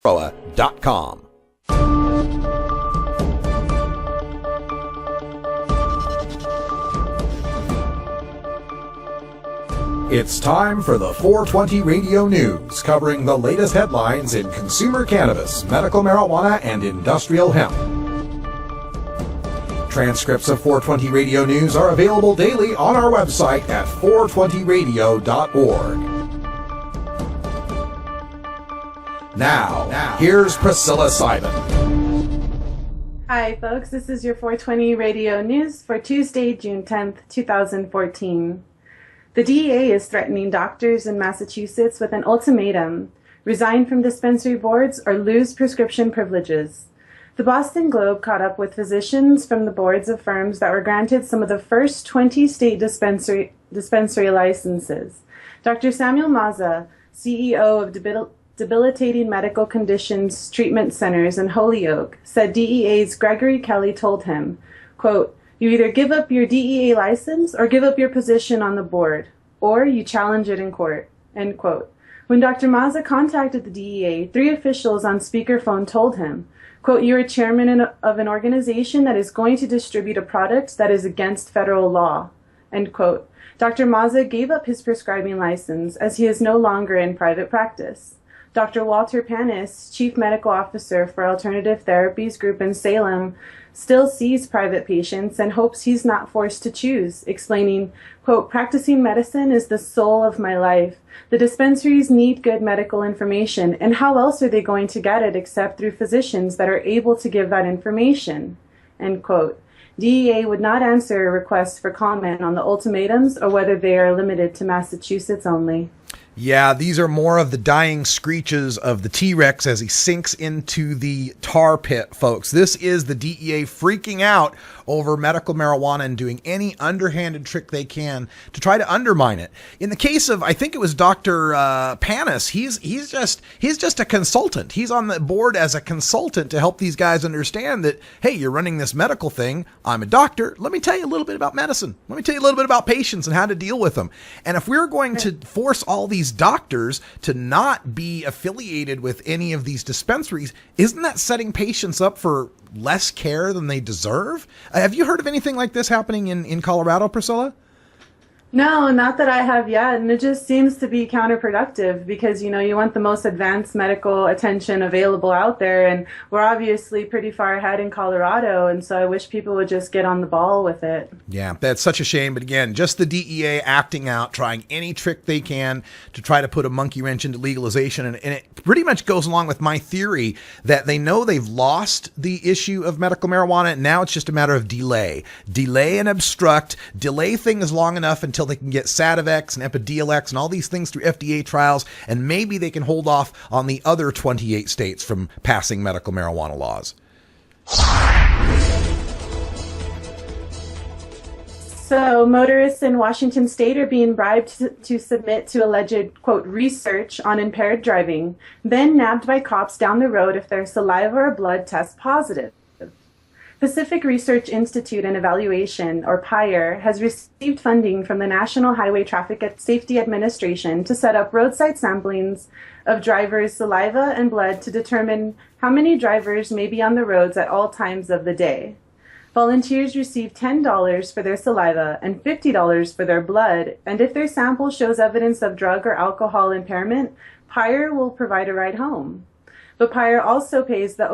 foa.com. It's time for the 420 Radio News, covering the latest headlines in consumer cannabis, medical marijuana, and industrial hemp. Transcripts of 420 Radio News are available daily on our website at 420radio.org. Now, here's Priscilla Simon. Hi, folks. This is your 420 Radio News for Tuesday, June 10th, 2014. The DEA is threatening doctors in Massachusetts with an ultimatum: resign from dispensary boards or lose prescription privileges. The Boston Globe caught up with physicians from the boards of firms that were granted some of the first 20 state dispensary licenses. Dr. Samuel Mazza, CEO of Debilitating Medical Conditions Treatment Centers in Holyoke, said DEA's Gregory Kelly told him, quote, "You either give up your DEA license or give up your position on the board, or you challenge it in court," end quote. When Dr. Mazza contacted the DEA, 3 officials on speakerphone told him, quote, "You are chairman of an organization that is going to distribute a product that is against federal law," end quote. Dr. Mazza gave up his prescribing license as he is no longer in private practice. Dr. Walter Panis, Chief Medical Officer for Alternative Therapies Group in Salem, still sees private patients and hopes he's not forced to choose, explaining, quote, "Practicing medicine is the soul of my life. The dispensaries need good medical information, and how else are they going to get it except through physicians that are able to give that information," end quote. DEA would not answer a request for comment on the ultimatums or whether they are limited to Massachusetts only. Yeah, these are more of the dying screeches of the T-Rex as he sinks into the tar pit, folks. This is the DEA freaking out over medical marijuana and doing any underhanded trick they can to try to undermine it. In the case of, I think it was Dr. Panis, he's just a consultant. He's on the board as a consultant to help these guys understand that, hey, you're running this medical thing. I'm a doctor. Let me tell you a little bit about medicine. Let me tell you a little bit about patients and how to deal with them. And if we're going to force all these doctors to not be affiliated with any of these dispensaries, isn't that setting patients up for less care than they deserve? Have you heard of anything like this happening in Colorado, Priscilla? No, not that I have yet, and it just seems to be counterproductive because, you know, you want the most advanced medical attention available out there, and we're obviously pretty far ahead in Colorado, and so I wish people would just get on the ball with it. Yeah, that's such a shame, but again, just the DEA acting out, trying any trick they can to try to put a monkey wrench into legalization, and it pretty much goes along with my theory that they know they've lost the issue of medical marijuana, and now it's just a matter of delay. Delay and obstruct, delay things long enough until they can get Sativex and Epidiolex and all these things through FDA trials, and maybe they can hold off on the other 28 states from passing medical marijuana laws. So motorists in Washington state are being bribed to submit to alleged, quote, research on impaired driving, then nabbed by cops down the road if their saliva or blood tests positive. Pacific Research Institute and Evaluation, or PIRE, has received funding from the National Highway Traffic Safety Administration to set up roadside samplings of drivers' saliva and blood to determine how many drivers may be on the roads at all times of the day. Volunteers receive $10 for their saliva and $50 for their blood, and if their sample shows evidence of drug or alcohol impairment, PIRE will provide a ride home. But PIRE also pays the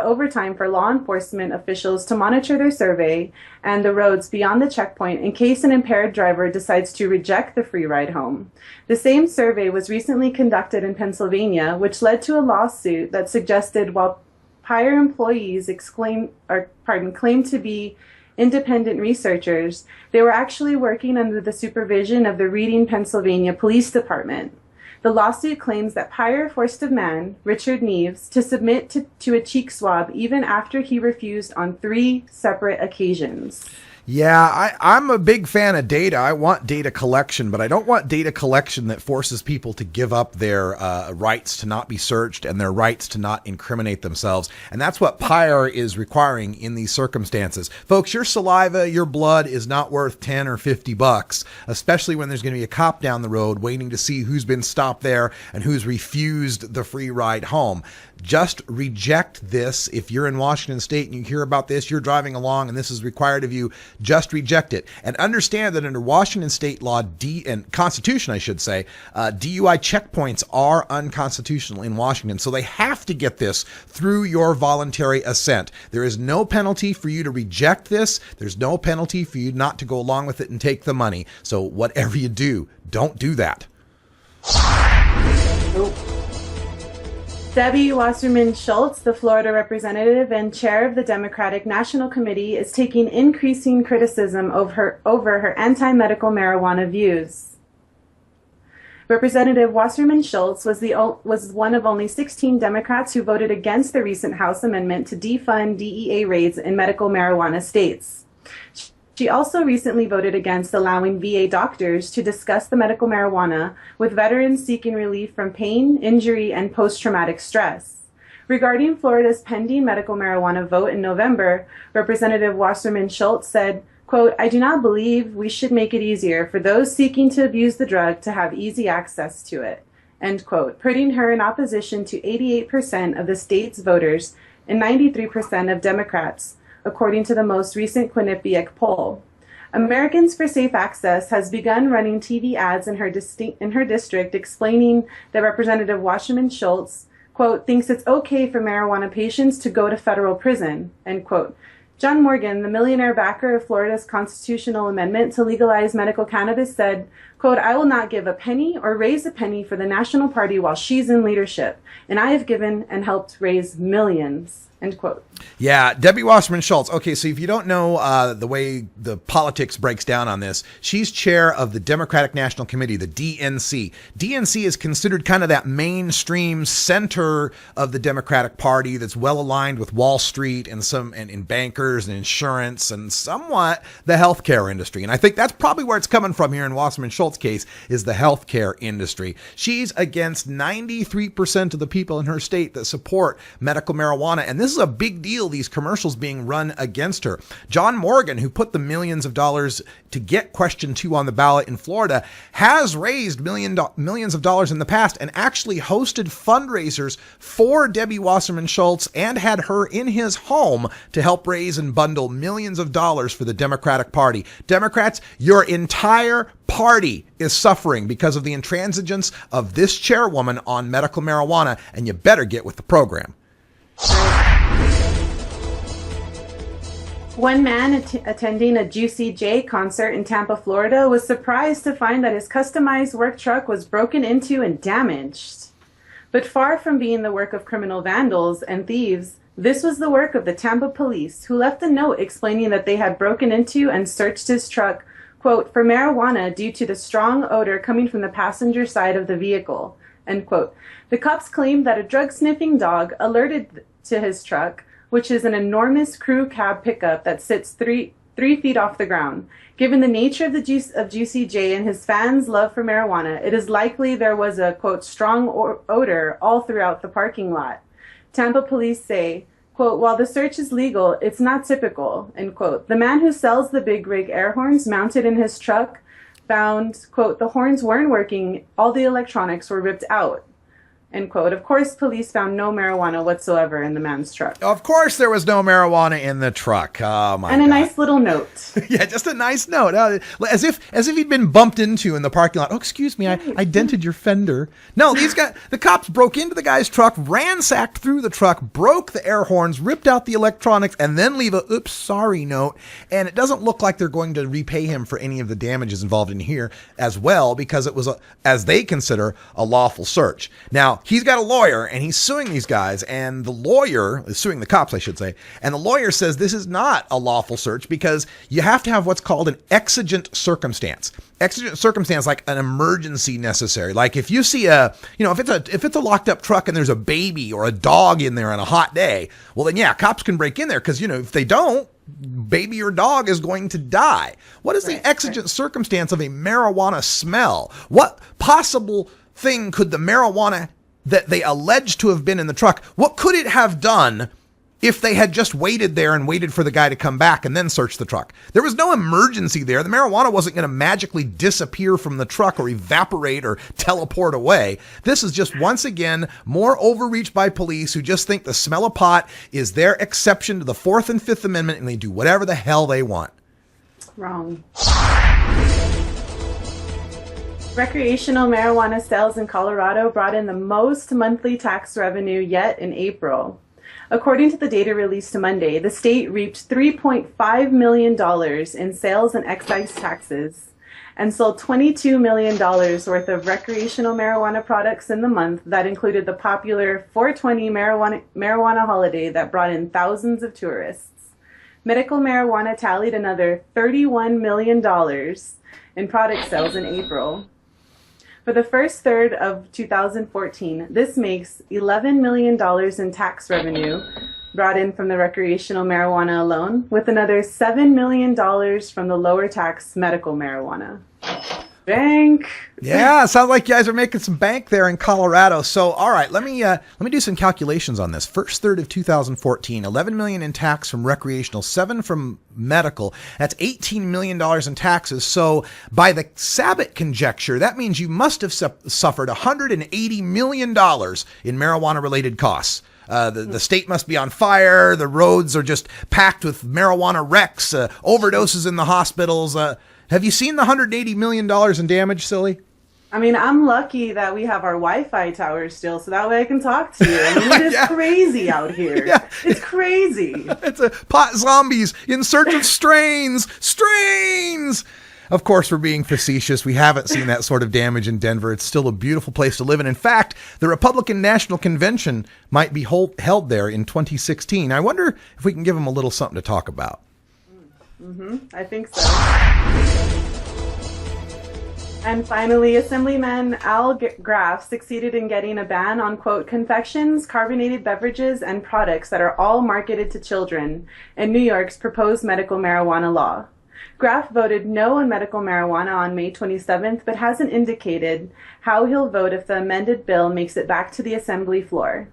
overtime for law enforcement officials to monitor their survey and the roads beyond the checkpoint in case an impaired driver decides to reject the free ride home. The same survey was recently conducted in Pennsylvania, which led to a lawsuit that suggested while PIRE employees claimed to be independent researchers, they were actually working under the supervision of the Reading, Pennsylvania Police Department. The lawsuit claims that PIRE forced a man, Richard Neves, to submit to a cheek swab even after he refused on 3 separate occasions. Yeah, I'm a big fan of data. I want data collection, but I don't want data collection that forces people to give up their rights to not be searched and their rights to not incriminate themselves. And that's what PIRE is requiring in these circumstances. Folks, your saliva, your blood is not worth 10 or 50 bucks, especially when there's going to be a cop down the road waiting to see who's been stopped there and who's refused the free ride home. just reject this. If you're in Washington State and you hear about this, you're driving along and this is required of you, just reject it. And understand that under Washington State law and Constitution, I should say, DUI checkpoints are unconstitutional in Washington. So they have to get this through your voluntary assent. There is no penalty for you to reject this. There's no penalty for you not to go along with it and take the money. So whatever you do, don't do that. Debbie Wasserman Schultz, the Florida representative and chair of the Democratic National Committee, is taking increasing criticism over her anti-medical marijuana views. Representative Wasserman Schultz was one of only 16 Democrats who voted against the recent House amendment to defund DEA raids in medical marijuana states. She also recently voted against allowing VA doctors to discuss the medical marijuana with veterans seeking relief from pain, injury, and post-traumatic stress. Regarding Florida's pending medical marijuana vote in November, Representative Wasserman Schultz said, quote, "I do not believe we should make it easier for those seeking to abuse the drug to have easy access to it," end quote, putting her in opposition to 88% of the state's voters and 93% of Democrats, according to the most recent Quinnipiac poll. Americans for Safe Access has begun running TV ads in her district explaining that Representative Wasserman Schultz, quote, "thinks it's okay for marijuana patients to go to federal prison," end quote. John Morgan, the millionaire backer of Florida's constitutional amendment to legalize medical cannabis, said, quote, "I will not give a penny or raise a penny for the National Party while she's in leadership, and I have given and helped raise millions," end quote. Yeah, Debbie Wasserman Schultz. Okay, so if you don't know the way the politics breaks down on this, she's chair of the Democratic National Committee, the DNC. DNC is considered kind of that mainstream center of the Democratic Party that's well aligned with Wall Street and in bankers and insurance and somewhat the healthcare industry. And I think that's probably where it's coming from here in Wasserman Schultz's case, is the healthcare industry. She's against 93% of the people in her state that support medical marijuana, and this is a big deal, these commercials being run against her. John Morgan, who put the millions of dollars to get question 2 on the ballot in Florida, has raised millions of dollars in the past and actually hosted fundraisers for Debbie Wasserman Schultz and had her in his home to help raise and bundle millions of dollars for the Democratic Party. Democrats, your entire party is suffering because of the intransigence of this chairwoman on medical marijuana, and you better get with the program. One man attending a Juicy J concert in Tampa, Florida, was surprised to find that his customized work truck was broken into and damaged. But far from being the work of criminal vandals and thieves, this was the work of the Tampa police, who left a note explaining that they had broken into and searched his truck, quote, "for marijuana due to the strong odor coming from the passenger side of the vehicle," end quote. The cops claimed that a drug-sniffing dog alerted to his truck, which is an enormous crew cab pickup that sits three feet off the ground. Given the nature of Juicy J and his fans' love for marijuana, it is likely there was a, quote, "strong odor all throughout the parking lot." Tampa police say, quote, "while the search is legal, it's not typical," end quote. The man who sells the big rig air horns mounted in his truck found, quote, "the horns weren't working, all the electronics were ripped out," end quote. Of course, police found no marijuana whatsoever in the man's truck. Of course there was no marijuana in the truck. Oh my And a God. nice little note. Yeah, just a nice note. As if he'd been bumped into in the parking lot. "Oh, excuse me, I dented your fender." No, the cops broke into the guy's truck, ransacked through the truck, broke the air horns, ripped out the electronics, and then leave a "oops, sorry" note. And it doesn't look like they're going to repay him for any of the damages involved in here as well, because it was, as they consider, a lawful search. Now, he's got a lawyer and he's suing these guys, and the lawyer is suing the cops, I should say. And the lawyer says this is not a lawful search because you have to have what's called an exigent circumstance. Exigent circumstance, like an emergency necessary. Like if you see if it's a locked up truck and there's a baby or a dog in there on a hot day, well then yeah, cops can break in there because, if they don't, baby or dog is going to die. What is the exigent circumstance of a marijuana smell? What possible thing could the marijuana that they allege to have been in the truck, what could it have done if they had just waited there and waited for the guy to come back and then search the truck. There was no emergency there. The marijuana wasn't going to magically disappear from the truck or evaporate or teleport away. This is just, once again, more overreach by police who just think the smell of pot is their exception to the 4th and 5th Amendment, and they do whatever the hell they want. Wrong. Recreational marijuana sales in Colorado brought in the most monthly tax revenue yet in April. According to the data released Monday, the state reaped $3.5 million in sales and excise taxes and sold $22 million worth of recreational marijuana products in the month. That included the popular 420 marijuana holiday that brought in thousands of tourists. Medical marijuana tallied another $31 million in product sales in April. For the first third of 2014, this makes $11 million in tax revenue brought in from the recreational marijuana alone, with another $7 million from the lower tax medical marijuana. Bank. Yeah, sounds like you guys are making some bank there in Colorado. So, all right, let me do some calculations on this. First third of 2014, $11 million in tax from recreational, $7 from medical. That's $18 million in taxes. So, by the Sabbath conjecture, that means you must have suffered $180 million in marijuana-related costs. The state must be on fire. The roads are just packed with marijuana wrecks, overdoses in the hospitals. Have you seen the $180 million in damage, Silly? I mean, I'm lucky that we have our Wi-Fi tower still, so that way I can talk to you. I mean, it is crazy out here. Yeah. It's crazy. It's a pot zombies in search of strains. Strains! Of course, we're being facetious. We haven't seen that sort of damage in Denver. It's still a beautiful place to live in. In fact, the Republican National Convention might be held there in 2016. I wonder if we can give them a little something to talk about. I think so. And finally, Assemblyman Al Graf succeeded in getting a ban on, quote, confections, carbonated beverages, and products that are all marketed to children in New York's proposed medical marijuana law. Graf voted no on medical marijuana on May 27th, but hasn't indicated how he'll vote if the amended bill makes it back to the Assembly floor.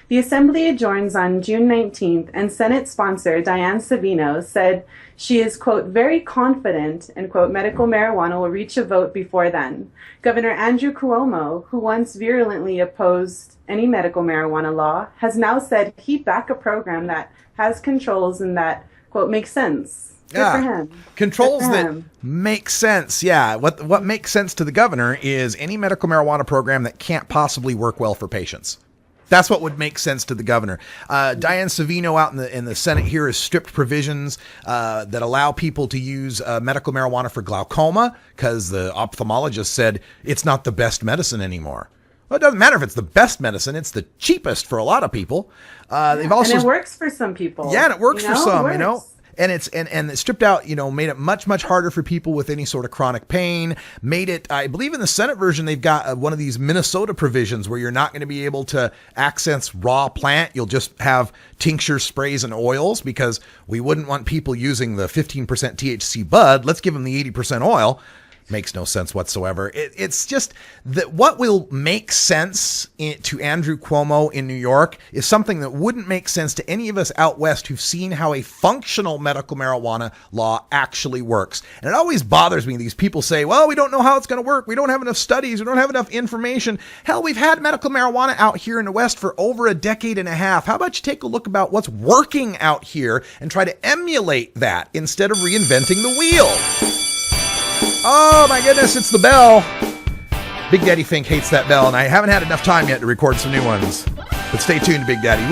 The Assembly adjourns on June 19th, and Senate sponsor Diane Savino said she is, quote, very confident, end quote, medical marijuana will reach a vote before then. Governor Andrew Cuomo, who once virulently opposed any medical marijuana law, has now said he'd back a program that has controls and that, quote, makes sense. Good for him. Controls that make sense. Yeah. What makes sense to the governor is any medical marijuana program that can't possibly work well for patients. That's what would make sense to the governor. Diane Savino out in the Senate here has stripped provisions that allow people to use medical marijuana for glaucoma because the ophthalmologist said it's not the best medicine anymore. Well, it doesn't matter if it's the best medicine. It's the cheapest for a lot of people. They've also, and it works for some people. Yeah, and it works for some, you know. And it's stripped out, made it much, much harder for people with any sort of chronic pain. Made it, I believe in the Senate version, they've got one of these Minnesota provisions where you're not going to be able to access raw plant. You'll just have tinctures, sprays, and oils because we wouldn't want people using the 15% THC bud. Let's give them the 80% oil. Makes no sense whatsoever. It's just that what will make sense to Andrew Cuomo in New York is something that wouldn't make sense to any of us out west who've seen how a functional medical marijuana law actually works. And it always bothers me. These people say, well, we don't know how it's going to work. We don't have enough studies. We don't have enough information. Hell, we've had medical marijuana out here in the West for over a decade and a half. How about you take a look about what's working out here and try to emulate that instead of reinventing the wheel? Oh my goodness, it's the bell. Big Daddy Fink hates that bell, and I haven't had enough time yet to record some new ones. But stay tuned, Big Daddy.